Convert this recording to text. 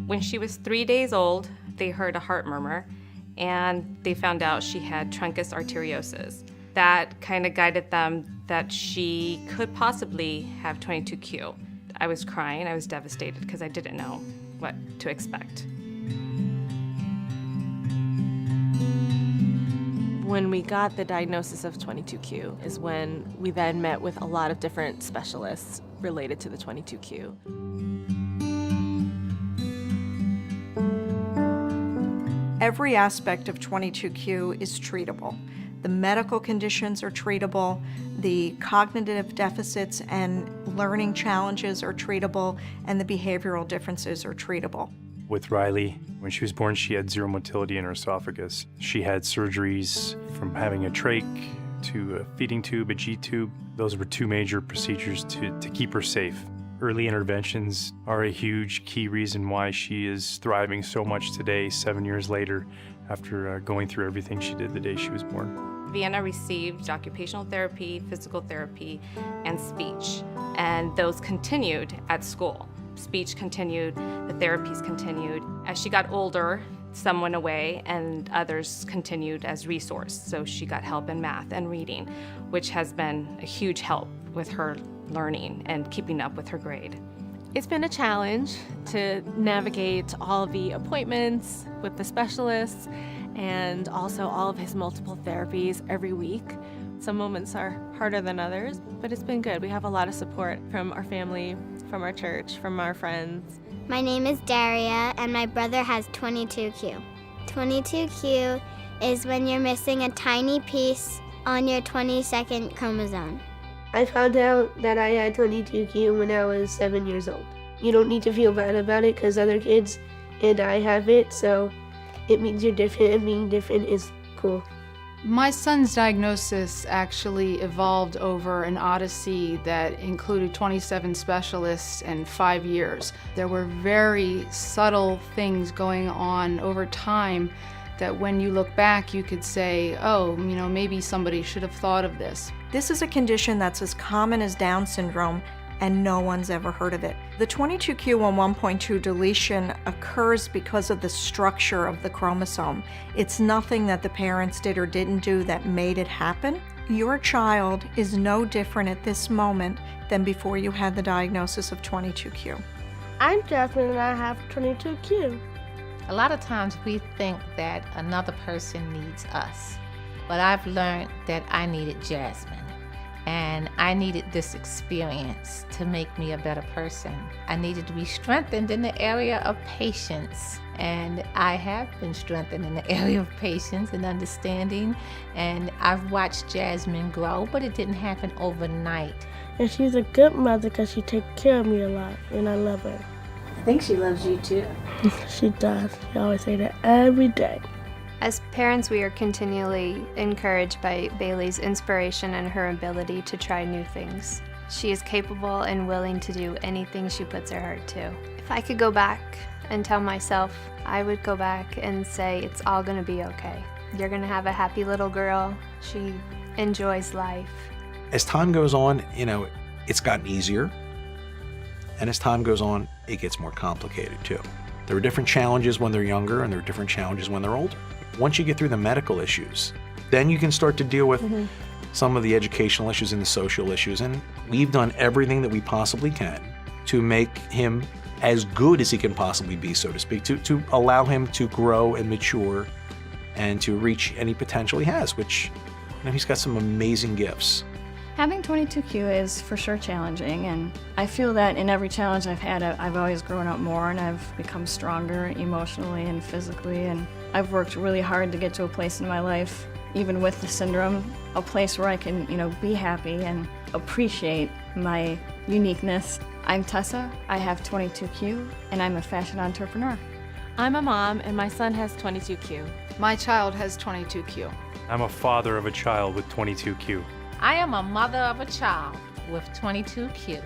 When she was 3 days old, they heard a heart murmur, and they found out she had truncus arteriosus. That kind of guided them that she could possibly have 22q. I was crying, I was devastated because I didn't know what to expect. When we got the diagnosis of 22q is when we then met with a lot of different specialists related to the 22q. Every aspect of 22q is treatable. The medical conditions are treatable, the cognitive deficits and learning challenges are treatable, and the behavioral differences are treatable. With Riley, when she was born, she had zero motility in her esophagus. She had surgeries from having a trach to a feeding tube, a G-tube. Those were two major procedures to keep her safe. Early interventions are a huge key reason why she is thriving so much today, 7 years later, after going through everything she did the day she was born. Vienna received occupational therapy, physical therapy, and speech, and those continued at school. Speech continued, the therapies continued. As she got older, some went away and others continued as resource. So she got help in math and reading, which has been a huge help with her learning and keeping up with her grade. It's been a challenge to navigate all of the appointments with the specialists and also all of his multiple therapies every week. Some moments are harder than others, but it's been good. We have a lot of support from our family, from our church, from our friends. My name is Daria, and my brother has 22q. 22q is when you're missing a tiny piece on your 22nd chromosome. I found out that I had 22q when I was 7 years old. You don't need to feel bad about it because other kids and I have it, so it means you're different, and being different is cool. My son's diagnosis actually evolved over an odyssey that included 27 specialists and 5 years. There were very subtle things going on over time that when you look back, you could say, oh, maybe somebody should have thought of this. This is a condition that's as common as Down syndrome, and no one's ever heard of it. The 22q11.2 deletion occurs because of the structure of the chromosome. It's nothing that the parents did or didn't do that made it happen. Your child is no different at this moment than before you had the diagnosis of 22q. I'm Jasmine and I have 22q. A lot of times we think that another person needs us, but I've learned that I needed Jasmine. And I needed this experience to make me a better person. I needed to be strengthened in the area of patience. And I have been strengthened in the area of patience and understanding. And I've watched Jasmine grow, but it didn't happen overnight. And she's a good mother because she takes care of me a lot, and I love her. I think she loves you too. She does. She always say that every day. As parents, we are continually encouraged by Bailey's inspiration and her ability to try new things. She is capable and willing to do anything she puts her heart to. If I could go back and tell myself, I would go back and say it's all gonna be okay. You're gonna have a happy little girl. She enjoys life. As time goes on, it's gotten easier. And as time goes on, it gets more complicated too. There are different challenges when they're younger and there are different challenges when they're older. Once you get through the medical issues, then you can start to deal with some of the educational issues and the social issues. And we've done everything that we possibly can to make him as good as he can possibly be, so to speak, to allow him to grow and mature and to reach any potential he has, which he's got some amazing gifts. Having 22q is for sure challenging, and I feel that in every challenge I've had, I've always grown up more and I've become stronger emotionally and physically, and I've worked really hard to get to a place in my life, even with the syndrome, a place where I can, be happy and appreciate my uniqueness. I'm Tessa, I have 22q, and I'm a fashion entrepreneur. I'm a mom, and my son has 22q. My child has 22q. I'm a father of a child with 22q. I am a mother of a child with 22q.